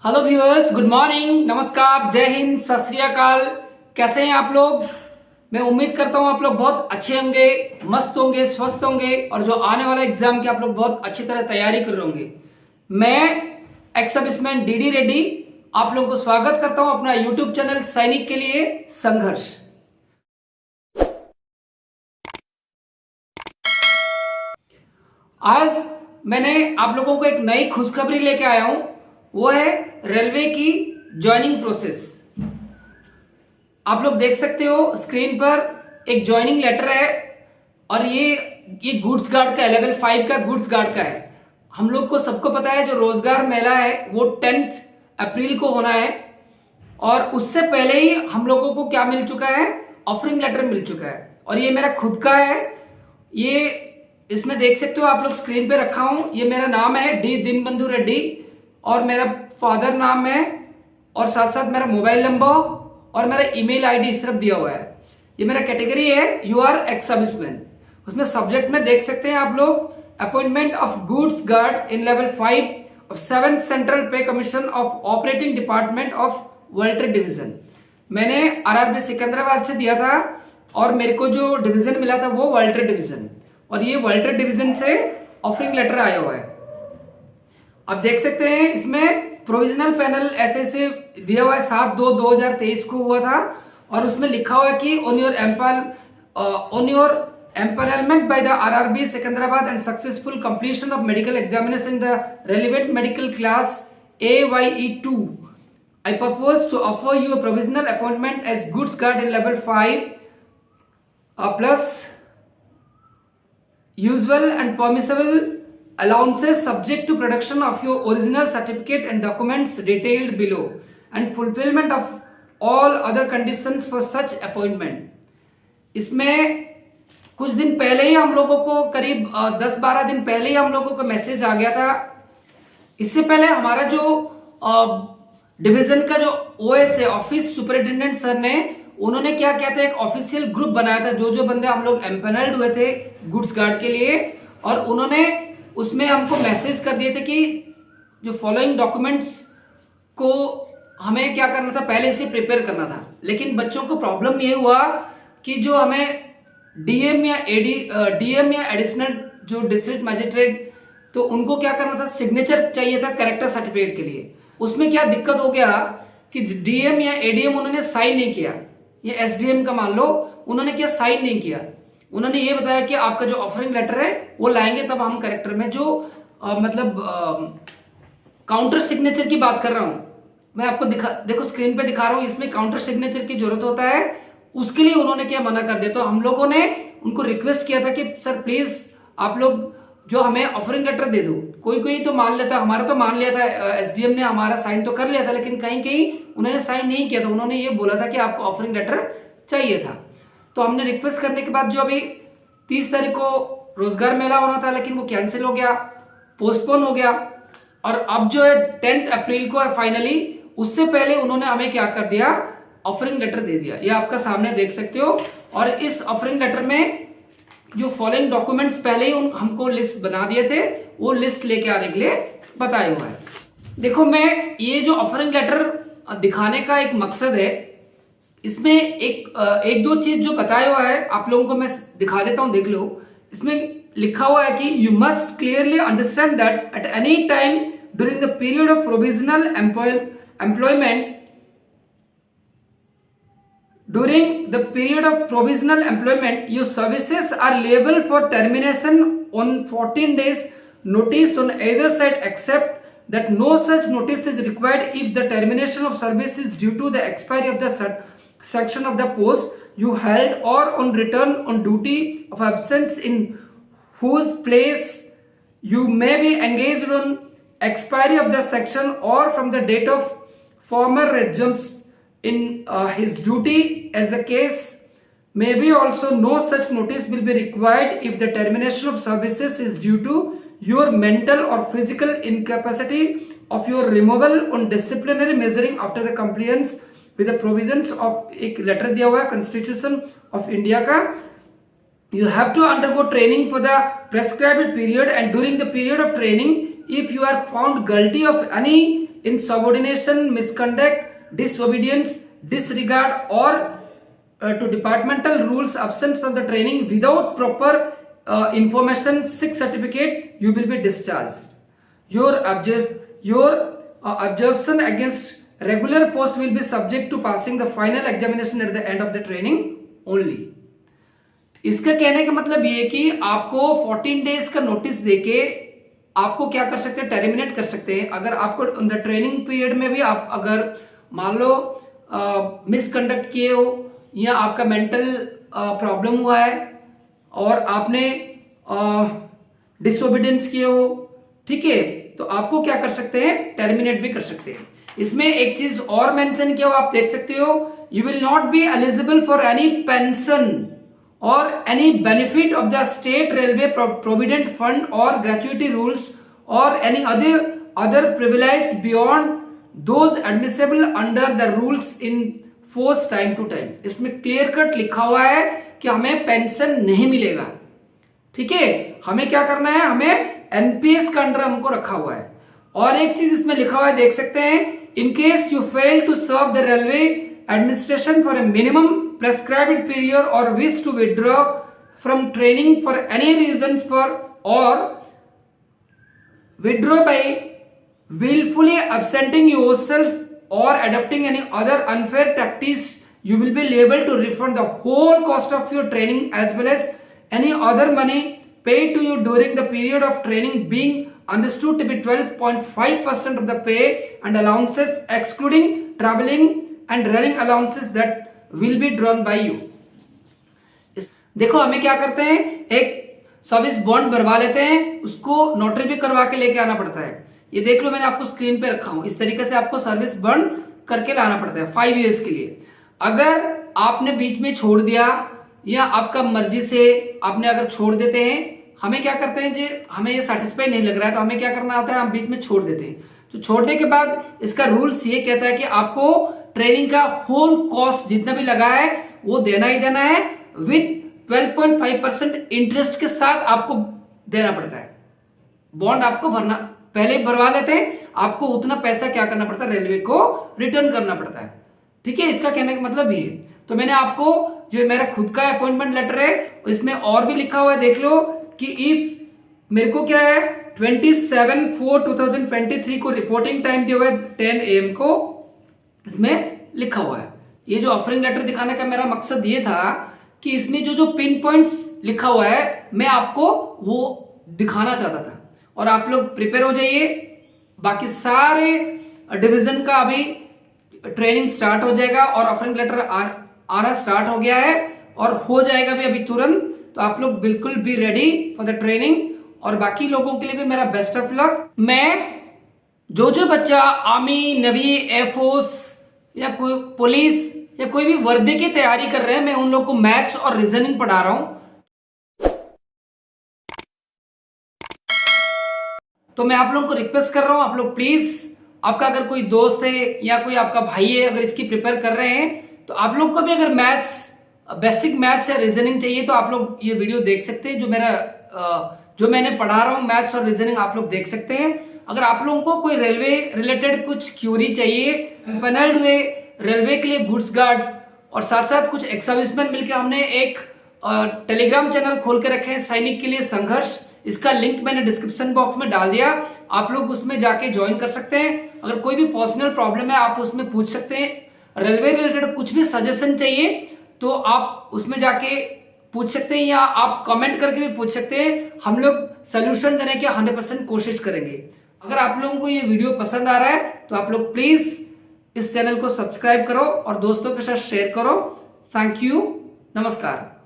Hello viewers, good morning, नमस्कार, जय हिंद, सत श्री अकाल। कैसे हैं आप लोग? मैं उम्मीद करता हूं आप लोग बहुत अच्छे होंगे, मस्त होंगे, स्वस्थ होंगे और जो आने वाला एग्जाम की आप लोग बहुत अच्छी तरह तैयारी कर रहे होंगे। मैं एक्स सर्विसमैन डीडी रेड्डी आप लोगों को स्वागत करता हूं अपना यूट्यूब चैनल सैनिक के लिए संघर्ष। आज मैंने आप लोगों को एक नई खुशखबरी लेके आया हूं, वो है रेलवे की ज्वाइनिंग प्रोसेस। आप लोग देख सकते हो स्क्रीन पर एक ज्वाइनिंग लेटर है और ये गुड्स गार्ड का लेवल 5 का गुड्स गार्ड का है। हम लोग को सबको पता है जो रोजगार मेला है वो 10 अप्रैल को होना है और उससे पहले ही हम लोगों को क्या मिल चुका है, ऑफरिंग लेटर मिल चुका है और ये मेरा खुद का है। ये इसमें देख सकते हो आप लोग स्क्रीन पे रखा हूं, ये मेरा नाम है डी दीनबंधु रेड्डी और मेरा फादर नाम है और साथ साथ मेरा मोबाइल नंबर और मेरा ईमेल आईडी इस तरफ दिया हुआ है। ये मेरा कैटेगरी है यू आर एक्स सर्विसमैन। उसमें सब्जेक्ट में देख सकते हैं आप लोग, appointment of goods guard in level 5 of 7th central pay commission of operating department of Waltair division. मैंने आरआरबी सिकंदराबाद से दिया था और मेरे को जो डिवीजन मिला था वो वर्ल्टर डिवीजन, और ये वर्ल्टर डिवीजन से ऑफरिंग लेटर आया हुआ है। आप देख सकते हैं इसमें प्रोविजनल पैनल ऐसे दिया हुआ है, 7/2/2023 को हुआ था और उसमें लिखा हुआ है कि on your empanelment by the RRB Secunderabad and successful completion of medical examination in the relevant medical class AYE2 I propose to offer you a provisional appointment as goods guard in level 5 plus usual and permissible allowances subject to production of your original certificate and documents detailed below and fulfillment of all other conditions for such appointment। इसमें कुछ दिन पहले ही हम लोगों को करीब 10-12 दिन पहले ही हम लोगों को मैसेज आ गया था। इससे पहले हमारा जो डिवीजन का जो OS है, ऑफिस सुपरिटेंडेंट सर ने, उन्होंने क्या किया था, एक ऑफिशियल ग्रुप बनाया था जो बंदे हम लोग एम्पैनल्ड हुए थे गुड्स गार्ड के लिए, और उन्होंने उसमें हमको मैसेज कर दिए थे कि जो फॉलोइंग डॉक्यूमेंट्स को हमें क्या करना था, पहले से प्रिपेयर करना था। लेकिन बच्चों को प्रॉब्लम ये हुआ कि जो हमें डीएम या एडिशनल जो डिस्ट्रिक्ट मजिस्ट्रेट, तो उनको क्या करना था, सिग्नेचर चाहिए था कैरेक्टर सर्टिफिकेट के लिए। उसमें क्या दिक्कत हो गया कि डीएम या एडीएम उन्होंने साइन नहीं किया, ये एसडीएम का मान लो, उन्होंने क्या साइन नहीं किया। उन्होंने ये बताया कि आपका जो ऑफरिंग लेटर है वो लाएंगे तब हम कैरेक्टर में जो काउंटर सिग्नेचर की बात कर रहा हूं मैं आपको देखो स्क्रीन पे दिखा रहा हूं, इसमें काउंटर सिग्नेचर की जरूरत होता है, उसके लिए उन्होंने क्या मना कर दिया। तो हम लोगों ने उनको रिक्वेस्ट किया था कि सर प्लीज आप लोग जो हमें ऑफरिंग लेटर दे दो। कोई तो मान लेता, हमारा तो मान लिया था, एसडीएम ने हमारा साइन तो कर लिया था, लेकिन कहीं कहीं उन्होंने साइन नहीं किया था। उन्होंने ये बोला था कि आपको ऑफरिंग लेटर चाहिए था। तो हमने रिक्वेस्ट करने के बाद जो अभी 30 तारीख को रोजगार मेला होना था, लेकिन वो कैंसिल हो गया, पोस्टपोन हो गया, और अब जो है 10 अप्रैल को है फाइनली। उससे पहले उन्होंने हमें क्या कर दिया, ऑफरिंग लेटर दे दिया। ये आपका सामने देख सकते हो। और इस ऑफरिंग लेटर में जो फॉलोइंग डॉक्यूमेंट्स पहले ही हमको लिस्ट बना दिए थे, वो लिस्ट लेके आने के लिए बताया हुआ है। देखो, मैं ये जो ऑफरिंग लेटर दिखाने का एक मकसद है, इसमें एक दो चीज जो बताया हुआ है आप लोगों को मैं दिखा देता हूं, देख लो। इसमें लिखा हुआ है कि you must clearly understand that at any time during the period of provisional employment during the period of provisional employment your services are liable for termination on 14 days notice on either side, except that no such notice is required if the termination of service is due to the expiry of the section of the post you held or on return on duty of absence in whose place you may be engaged on expiry of the section or from the date of former resumption in his duty, as the case may be. Also no such notice will be required if the termination of services is due to your mental or physical incapacity of your removal on disciplinary measuring after the compliance with the provisions of एक letter दिया हुआ है constitution of India का। You have to undergo training for the prescribed period, and during the period of training if you are found guilty of any insubordination, misconduct, disobedience, disregard or to departmental rules, absence from the training without proper information, sick certificate, you will be discharged. Your objection against regular post will be subject to passing the final examination at the end of the training only. इसका कहने का मतलब ये कि आपको 14 days का notice देके आपको क्या कर सकते हैं, टर्मिनेट कर सकते हैं। अगर आपको द ट्रेनिंग पीरियड में भी आप अगर मान लो मिसकंडक्ट किए हो या आपका मेंटल प्रॉब्लम हुआ है और आपने डिसोबीडियंस किए हो, ठीक है, तो आपको क्या कर सकते हैं, टर्मिनेट भी कर सकते हैं। इसमें एक चीज और मेंशन किया हो, आप देख सकते हो, you will not be eligible for any pension or any benefit of the state railway provident fund or gratuity rules or any other privilege beyond those admissible under the rules in force time to time। इसमें clear cut लिखा हुआ है कि हमें pension नहीं मिलेगा, ठीक है, हमें क्या करना है, हमें एनपीएस का अंडर हमको रखा हुआ है। और एक चीज इसमें लिखा हुआ है, देख सकते हैं, in case you fail to serve the railway administration for a minimum prescribed period or wish to withdraw from training for any reasons for or withdraw by willfully absenting yourself or adopting any other unfair tactics, you will be liable to refund the whole cost of your training as well as any other money paid to you during the period of training, being understood to be 12.5% of the pay and allowances excluding traveling and running allowances that will be drawn by you। देखो हमें क्या करते हैं, एक service bond भरवा लेते हैं, उसको नोटरी भी करवा के लेके आना पड़ता है। ये देख लो, मैंने आपको स्क्रीन पे रखा हूं, इस तरीके से आपको सर्विस बॉन्ड करके लाना पड़ता है 5 इयर्स के लिए। अगर आपने बीच में छोड़ दिया या आपका मर्जी से आपने अगर छोड़ देते हैं, हमें क्या करते हैं जी, हमें ये सेटिस्फाई नहीं लग रहा है तो हमें क्या करना आता है, हम बीच में छोड़ देते हैं। तो छोड़ने के बाद इसका रूल्स ये कहता है कि आपको ट्रेनिंग का होल कॉस्ट जितना भी लगा है वो देना ही देना है, विद 12.5% इंटरेस्ट के साथ आपको देना पड़ता है। बॉन्ड आपको भरना, पहले ही भरवा लेते हैं, आपको उतना पैसा क्या करना पड़ता है, रेलवे को रिटर्न करना पड़ता है, ठीक है। इसका कहने का मतलब ये। तो मैंने आपको जो मेरा खुद का अपॉइंटमेंट लेटर है इसमें और भी लिखा हुआ है, देख लो कि इफ मेरे को क्या है 27/4/2023 को रिपोर्टिंग टाइम दिया हुआ है 10 AM को, इसमें लिखा हुआ है। ये जो ऑफरिंग लेटर दिखाने का मेरा मकसद ये था कि इसमें जो पिन पॉइंट्स लिखा हुआ है मैं आपको वो दिखाना चाहता था। और आप लोग प्रिपेयर हो जाइए, बाकी सारे डिवीजन का अभी ट्रेनिंग स्टार्ट हो जाएगा और ऑफरिंग लेटर आना स्टार्ट हो गया है और हो जाएगा भी अभी तुरंत। तो आप लोग बिल्कुल भी रेडी फॉर द ट्रेनिंग। और बाकी लोगों के लिए भी मेरा बेस्ट ऑफ लक। मैं जो बच्चा आर्मी, नेवी, एयरफोर्स या कोई पुलिस या कोई भी वर्दी की तैयारी कर रहे हैं, मैं उन लोगों को मैथ्स और रीजनिंग पढ़ा रहा हूं। तो मैं आप लोगों को रिक्वेस्ट कर रहा हूं, आप लोग प्लीज, आपका अगर कोई दोस्त है या कोई आपका भाई है अगर इसकी प्रिपेयर कर रहे हैं, तो आप लोग को भी अगर मैथ्स, बेसिक मैथ्स या रीजनिंग चाहिए तो आप लोग ये वीडियो देख सकते हैं। जो मैंने पढ़ा रहा हूं मैथ्स और रीजनिंग आप लोग देख सकते हैं। अगर आप लोगों को कोई रेलवे रिलेटेड कुछ क्यूरी चाहिए, पैनल्ड वे रेलवे के लिए गुड्स गार्ड और साथ साथ कुछ एक्स सर्विसमैन मिलकर हमने एक टेलीग्राम चैनल खोल के रखे हैं, सैनिक के लिए संघर्ष। इसका लिंक मैंने डिस्क्रिप्शन बॉक्स में डाल दिया, आप लोग उसमें जाके ज्वाइन कर सकते हैं। अगर कोई भी पर्सनल प्रॉब्लम है आप उसमें पूछ सकते हैं। रेलवे रिलेटेड कुछ भी सजेशन चाहिए तो आप उसमें जाके पूछ सकते हैं या आप कमेंट करके भी पूछ सकते हैं। हम लोग सोल्यूशन देने की 100% कोशिश करेंगे। अगर आप लोगों को ये वीडियो पसंद आ रहा है तो आप लोग प्लीज इस चैनल को सब्सक्राइब करो और दोस्तों के साथ शेयर करो। थैंक यू, नमस्कार।